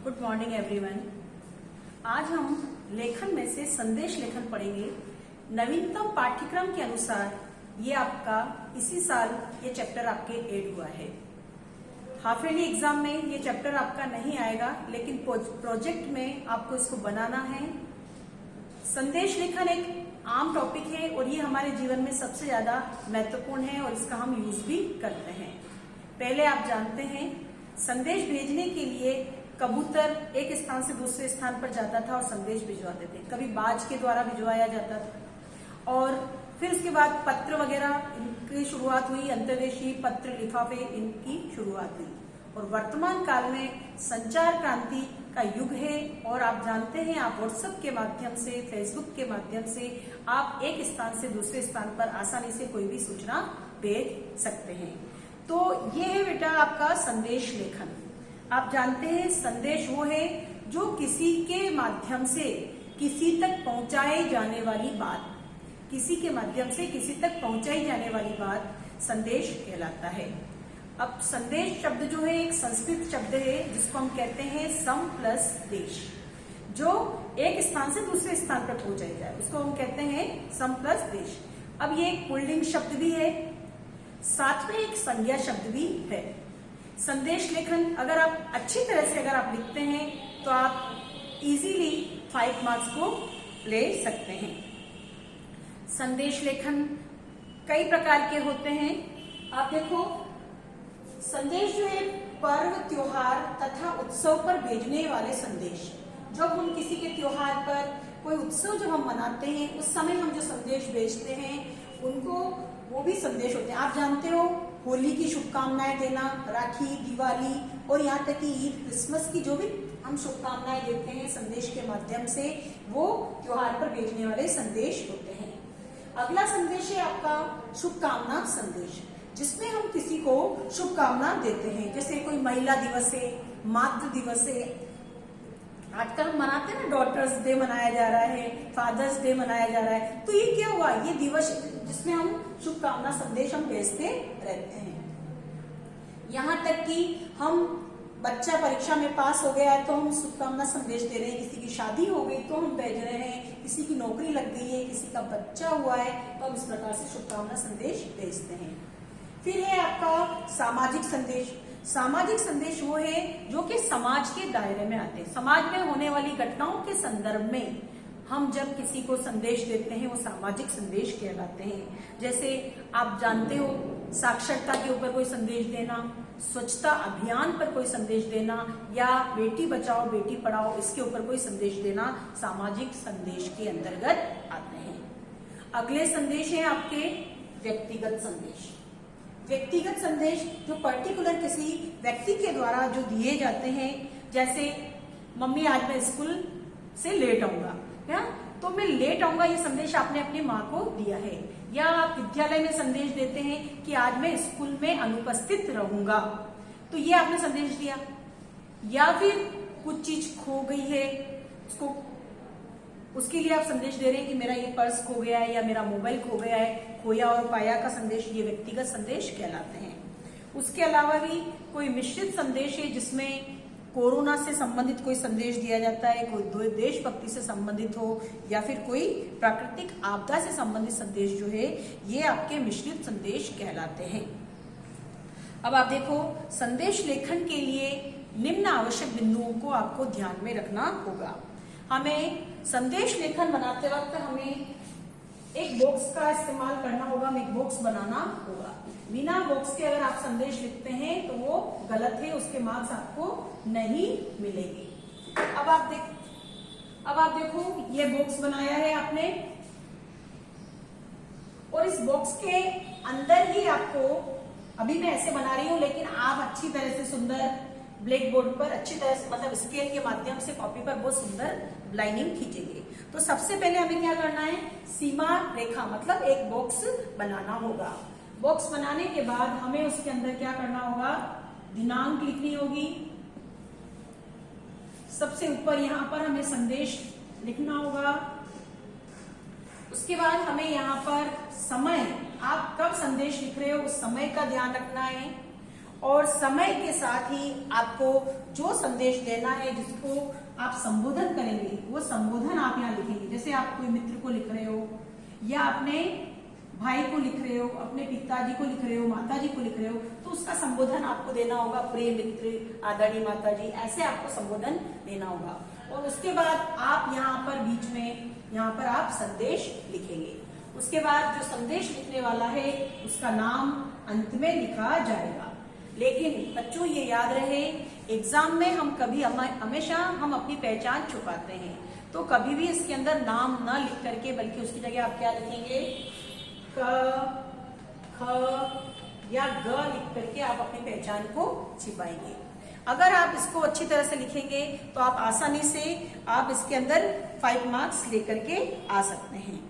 Good morning everyone. आज हम लेखन में से संदेश लेखन पढ़ेंगे। नवीनतम पाठ्यक्रम के अनुसार ये आपका इसी साल ये चैप्टर आपके ऐड हुआ है। हाफ ईयरली एग्जाम में ये चैप्टर आपका नहीं आएगा, लेकिन प्रोजेक्ट में आपको इसको बनाना है। संदेश लेखन एक आम टॉपिक है और ये हमारे जीवन में सबसे ज्यादा महत्वपूर्ण है और इसका हम यूज भी करते हैं। पहले आप जानते हैं संदेश भेजने के लिए कबूतर एक स्थान से दूसरे स्थान पर जाता था और संदेश भिजवाते थे। कभी बाज के द्वारा भिजवाया जाता था और फिर उसके बाद पत्र वगैरह इनकी शुरुआत हुई। अंतर्देशीय पत्र लिफाफे इनकी शुरुआत हुई और वर्तमान काल में संचार क्रांति का युग है। और आप जानते हैं आप व्हाट्सएप के माध्यम से, फेसबुक के माध्यम से आप एक स्थान से दूसरे स्थान पर आसानी से कोई भी सूचना भेज सकते हैं। तो ये है बेटा आपका संदेश लेखन। आप जानते हैं संदेश वो है जो किसी के माध्यम से किसी तक पहुंचाई जाने वाली बात, किसी के माध्यम से किसी तक पहुंचाई जाने वाली बात संदेश कहलाता है। अब संदेश शब्द जो है एक संस्कृत शब्द है जिसको हम कहते हैं सम प्लस देश, जो एक स्थान से दूसरे स्थान पर पहुंचाई जाए उसको हम कहते हैं सम प्लस देश। अब ये एक पुल्लिंग शब्द भी है, साथ में एक संज्ञा शब्द भी है। संदेश लेखन अगर आप अच्छी तरह से अगर आप लिखते हैं तो आप इजीली 5 मार्क्स को ले सकते हैं। संदेश लेखन कई प्रकार के होते हैं। आप देखो संदेश जो है पर्व, त्योहार तथा उत्सव पर भेजने वाले संदेश। जब हम किसी के त्योहार पर कोई उत्सव जब हम मनाते हैं उस समय हम जो संदेश भेजते हैं उनको वो भी संदेश होते हैं। आप जानते हो होली की शुभकामनाएं देना, राखी, दिवाली और यहाँ तक कि ईद, क्रिसमस की जो भी हम शुभकामनाएं देते हैं संदेश के माध्यम से, वो त्योहार पर भेजने वाले संदेश होते हैं। अगला संदेश है आपका शुभकामना संदेश, जिसमें हम किसी को शुभकामना देते हैं। जैसे कोई महिला दिवस है, मातृ दिवस है, आजकल हम मनाते हैं ना, डॉटर्स डे मनाया जा रहा है, फादर्स डे मनाया जा रहा है। तो ये क्या हुआ, ये दिवस जिसमें हम शुभकामना संदेश हम भेजते रहते हैं। यहाँ तक कि हम बच्चा परीक्षा में पास हो गया है तो हम शुभकामना संदेश दे रहे हैं, किसी की शादी हो गई तो हम भेज रहे हैं, किसी की नौकरी लग गई है, किसी का बच्चा हुआ है तो हम इस प्रकार से शुभकामना संदेश भेजते हैं। फिर है आपका सामाजिक संदेश। सामाजिक संदेश वो है जो कि समाज के दायरे में आते हैं। समाज में होने वाली घटनाओं के संदर्भ में हम जब किसी को संदेश देते हैं वो सामाजिक संदेश कहलाते हैं। जैसे आप जानते हो साक्षरता के ऊपर कोई संदेश देना, स्वच्छता अभियान पर कोई संदेश देना, या बेटी बचाओ बेटी पढ़ाओ इसके ऊपर कोई संदेश देना सामाजिक संदेश के अंतर्गत आते हैं। अगले संदेश है आपके व्यक्तिगत संदेश। व्यक्तिगत संदेश जो पर्टिकुलर किसी व्यक्ति के द्वारा जो दिए जाते हैं, जैसे मम्मी आज मैं स्कूल से लेट आऊंगा, तो मैं लेट आऊंगा, ये संदेश आपने अपनी माँ को दिया है। या आप विद्यालय में संदेश देते हैं कि आज मैं स्कूल में अनुपस्थित रहूंगा, तो ये आपने संदेश दिया। या फिर कुछ चीज खो गई है उसके लिए आप संदेश दे रहे हैं कि मेरा ये पर्स खो गया है या मेरा मोबाइल खो गया है। खोया और पाया का संदेश ये व्यक्तिगत संदेश कहलाते हैं। उसके अलावा भी कोई मिश्रित संदेश है जिसमें कोरोना से संबंधित कोई संदेश दिया जाता है, कोई देशभक्ति से संबंधित हो या फिर कोई प्राकृतिक आपदा से संबंधित संदेश जो है ये आपके मिश्रित संदेश कहलाते हैं। अब आप देखो संदेश लेखन के लिए निम्न आवश्यक बिंदुओं को आपको ध्यान में रखना होगा। हमें संदेश लेखन बनाते वक्त हमें एक बॉक्स का इस्तेमाल करना होगा, हमें एक बॉक्स बनाना होगा। बिना बॉक्स के अगर आप संदेश लिखते हैं तो वो गलत है, उसके मार्क्स आपको नहीं मिलेंगे। अब आप देखो ये बॉक्स बनाया है आपने और इस बॉक्स के अंदर ही आपको, अभी मैं ऐसे बना रही हूं लेकिन आप अच्छी तरह से सुंदर ब्लैक बोर्ड पर अच्छी तरह से मतलब स्केल के माध्यम से कॉपी पर बहुत सुंदर लाइनिंग खींचेंगे। तो सबसे पहले हमें क्या करना है, सीमा रेखा मतलब एक बॉक्स बनाना होगा। बॉक्स बनाने के बाद हमें उसके अंदर क्या करना होगा, दिनांक लिखनी होगी। सबसे ऊपर यहाँ पर हमें संदेश लिखना होगा। उसके बाद हमें यहाँ पर समय, आप कब संदेश लिख रहे हो उस समय का ध्यान रखना है। और समय के साथ ही आपको जो संदेश देना है, जिसको आप संबोधन करेंगे, वो संबोधन आप यहाँ लिखेंगे। जैसे आप कोई मित्र को लिख रहे हो, या अपने भाई को लिख रहे हो, अपने पिताजी को लिख रहे हो, माताजी को लिख रहे हो, तो उसका संबोधन आपको देना होगा, प्रिय मित्र, आदरणीय माताजी, ऐसे आपको संबोधन देना होगा। और उसके बाद आप यहाँ पर बीच में यहाँ पर आप संदेश लिखेंगे। उसके बाद जो संदेश लिखने वाला है उसका नाम अंत में लिखा जाएगा। लेकिन बच्चों ये याद रहे, एग्जाम में हम कभी हमेशा हम अपनी पहचान छुपाते हैं, तो कभी भी इसके अंदर नाम न लिख करके, बल्कि उसकी जगह आप क्या लिखेंगे, क, ख या ग लिख करके आप अपनी पहचान को छिपाएंगे। अगर आप इसको अच्छी तरह से लिखेंगे तो आप आसानी से आप इसके अंदर 5 मार्क्स लेकर के आ सकते हैं।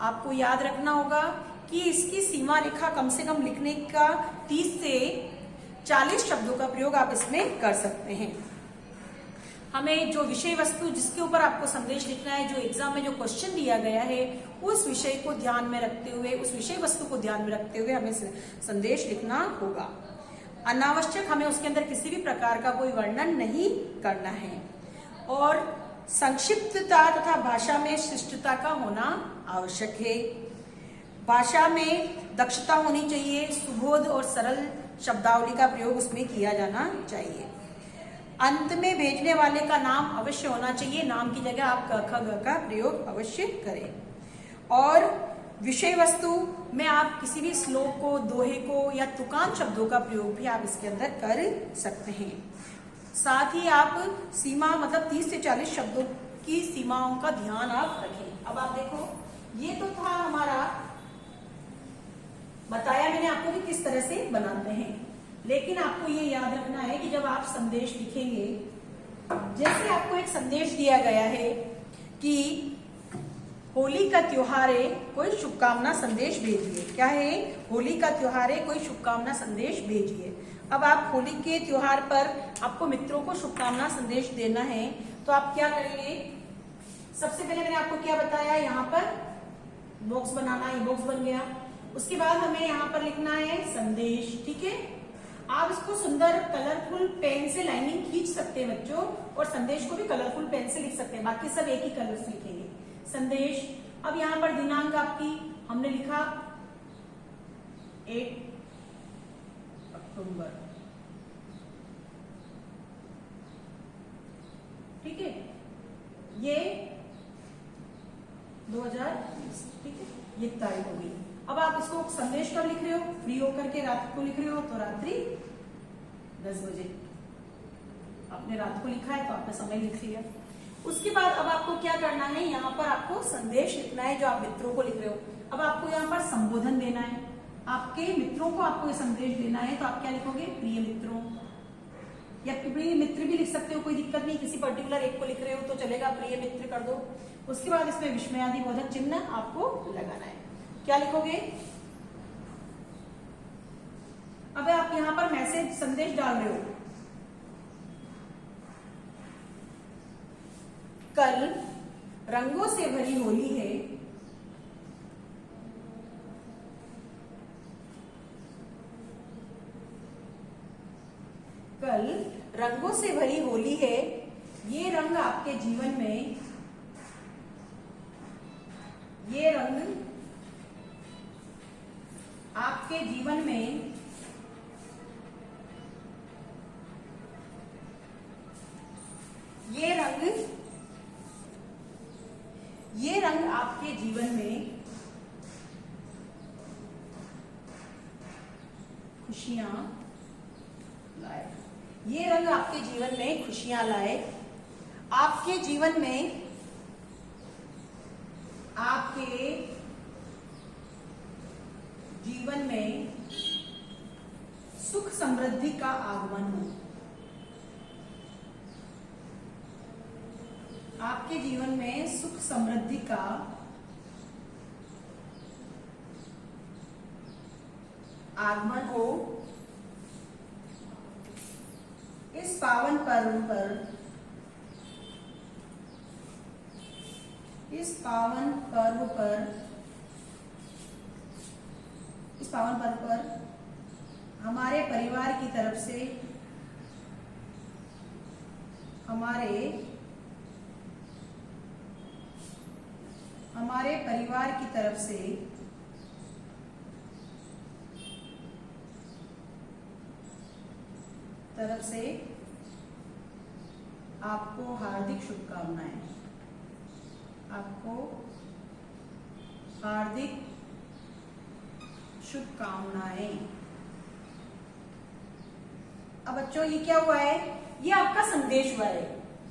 आपको याद रखना होगा कि इसकी सीमा रेखा कम से कम लिखने का 30 से 40 शब्दों का प्रयोग आप इसमें कर सकते हैं। हमें जो विषय वस्तु जिसके ऊपर आपको संदेश लिखना है, जो एग्जाम में जो क्वेश्चन दिया गया है, उस विषय को ध्यान में रखते हुए, उस विषय वस्तु को ध्यान में रखते हुए हमें संदेश लिखना होगा। अनावश्यक हमें उसके अंदर किसी भी प्रकार का कोई वर्णन नहीं करना है। और संक्षिप्तता तथा भाषा में शिष्टता का होना आवश्यक है। भाषा में दक्षता होनी चाहिए, सुबोध और सरल शब्दावली का प्रयोग उसमें किया जाना चाहिए। अंत में भेजने वाले का नाम अवश्य होना चाहिए, नाम की जगह आप क ख ग का प्रयोग अवश्य करें। और विषय वस्तु में आप किसी भी श्लोक को, दोहे को या तुकान शब्दों का प्रयोग भी आप इसके अंदर कर सकते हैं। साथ ही आप सीमा मतलब 30 से 40 शब्दों की सीमाओं का ध्यान आप रखें। अब आप देखो, ये तो था हमारा, बताया मैंने आपको कि किस तरह से बनाते हैं। लेकिन आपको ये याद रखना है कि जब आप संदेश लिखेंगे, जैसे आपको एक संदेश दिया गया है कि होली का त्योहार है, कोई शुभकामना संदेश भेजिए। क्या है? होली का त्योहार है, कोई शुभकामना संदेश भेजिए। अब आप होली के त्योहार पर आपको मित्रों को शुभकामना संदेश देना है, तो आप क्या करेंगे? सबसे पहले मैंने आपको क्या बताया, यहाँ पर बॉक्स बनाना, ये बॉक्स बन गया। उसके बाद हमें यहाँ पर लिखना है संदेश, ठीक है। आप इसको सुंदर कलरफुल पेन से लाइनिंग खींच सकते हैं बच्चों, और संदेश को भी कलरफुल पेन से लिख सकते हैं, बाकी सब एक ही कलर से लिखेंगे संदेश। अब यहाँ पर दिनांक आपकी हमने लिखा 8 अक्टूबर, ठीक है, ये 2020, ठीक है, ये तारीख हो गई। अब आप इसको संदेश कब लिख रहे हो? फ्री होकर के रात को लिख रहे हो, तो रात्रि 10 बजे आपने रात को लिखा है, तो आपने समय लिख लिया। उसके बाद अब आपको क्या करना है, यहाँ पर आपको संदेश लिखना है जो आप मित्रों को लिख रहे हो। अब आपको यहाँ पर संबोधन देना है, आपके मित्रों को आपको ये संदेश देना है, तो आप क्या लिखोगे? प्रिय मित्रों, या प्रिय मित्र भी लिख सकते हो, कोई दिक्कत नहीं, किसी पर्टिकुलर एक को लिख रहे हो तो चलेगा, प्रिय मित्र कर दो। उसके बाद इसमें विस्मयादि बोधक चिन्ह आपको लगाना है। क्या लिखोगे? अब आप यहाँ पर मैसेज संदेश डाल रहे हो, कल रंगों से भरी होली है, कल रंगों से भरी होली है, ये रंग आपके जीवन में, ये रंग आपके जीवन में ये रंग आपके जीवन में खुशियां लाए, ये रंग आपके जीवन में खुशियां लाए, आपके जीवन में, आपके जीवन में सुख समृद्धि का आगमन हो, आपके जीवन में सुख समृद्धि का आगमन हो। इस पावन पर्व पर, इस पावन पर्व पर हमारे परिवार की तरफ से, हमारे परिवार की तरफ से आपको हार्दिक शुभकामनाएं, आपको हार्दिक शुभकामनाएं। अब बच्चों ये क्या हुआ है, ये आपका संदेश हुआ है,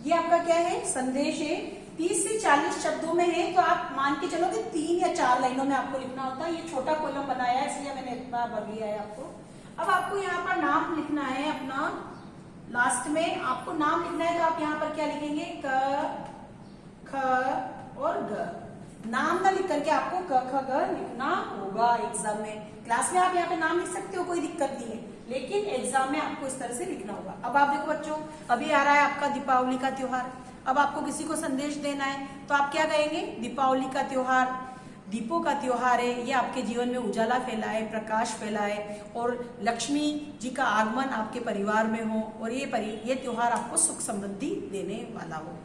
ये आपका क्या है, संदेश है। 30 से 40 शब्दों में है, तो आप मान के चलो कि 3 या 4 लाइनों में आपको लिखना होता है। ये छोटा कॉलम बनाया है इसलिए मैंने इतना भर लिया है आपको। अब आपको यहाँ पर नाम लिखना है अपना, लास्ट में आपको नाम लिखना है, तो आप यहाँ पर क्या लिखेंगे, क ख और ग। नाम ना लिख करके आपको क ख ग लिखना होगा एग्जाम में। क्लास में आप यहाँ पे नाम लिख सकते हो, कोई दिक्कत नहीं है, लेकिन एग्जाम में आपको इस तरह से लिखना होगा। अब आप देखो बच्चों, अभी आ रहा है आपका दीपावली का त्योहार। अब आपको किसी को संदेश देना है तो आप क्या कहेंगे, दीपावली का त्योहार, दीपों का त्योहार है, ये आपके जीवन में उजाला फैलाए, प्रकाश फैलाए और लक्ष्मी जी का आगमन आपके परिवार में हो, और ये त्योहार आपको सुख समृद्धि देने वाला हो,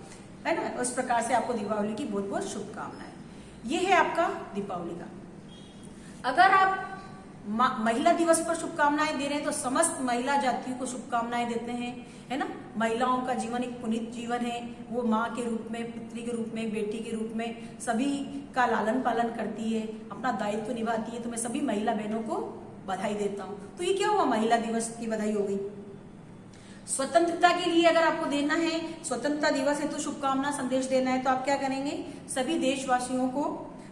है ना। उस प्रकार से आपको दीपावली की बहुत बहुत शुभकामनाएं। ये है आपका दीपावली का। अगर आप महिला दिवस पर शुभकामनाएं दे रहे हैं तो समस्त महिला जातियों को शुभकामनाएं देते हैं, है ना। महिलाओं का जीवन एक पुनीत जीवन है, वो माँ के रूप में, पितृ के रूप में, बेटी के रूप में सभी का लालन पालन करती है, अपना दायित्व निभाती है। तो मैं सभी महिला बहनों को बधाई देता हूँ। तो ये क्या हुआ, महिला दिवस की बधाई हो गई। स्वतंत्रता के लिए अगर आपको देना है, स्वतंत्रता दिवस है तो शुभकामना संदेश देना है, तो आप क्या करेंगे, सभी देशवासियों को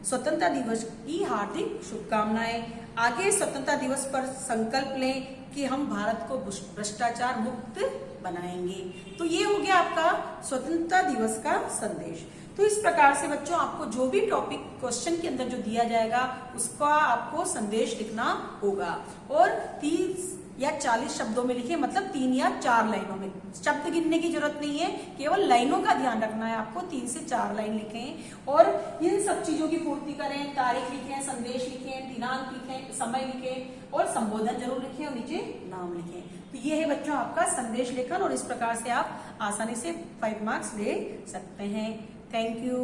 स्वतंत्रता दिवस की हार्दिक शुभकामनाएं। आगे स्वतंत्रता दिवस पर संकल्प लें कि हम भारत को भ्रष्टाचार मुक्त बनाएंगे। तो ये हो गया आपका स्वतंत्रता दिवस का संदेश। तो इस प्रकार से बच्चों आपको जो भी टॉपिक क्वेश्चन के अंदर जो दिया जाएगा उसका आपको संदेश लिखना होगा, और 30 या 40 शब्दों में लिखे, मतलब 3 या 4 लाइनों में। शब्द गिनने की जरूरत नहीं है, केवल लाइनों का ध्यान रखना है आपको। 3 से 4 लाइन लिखें और इन सब चीजों की पूर्ति करें। तारीख लिखें, संदेश लिखें, दिनांक लिखें, समय लिखें और संबोधन जरूर लिखें और नीचे नाम लिखें। तो ये है बच्चों आपका संदेश लेखन, और इस प्रकार से आप आसानी से 5 मार्क्स ले सकते हैं। Thank you.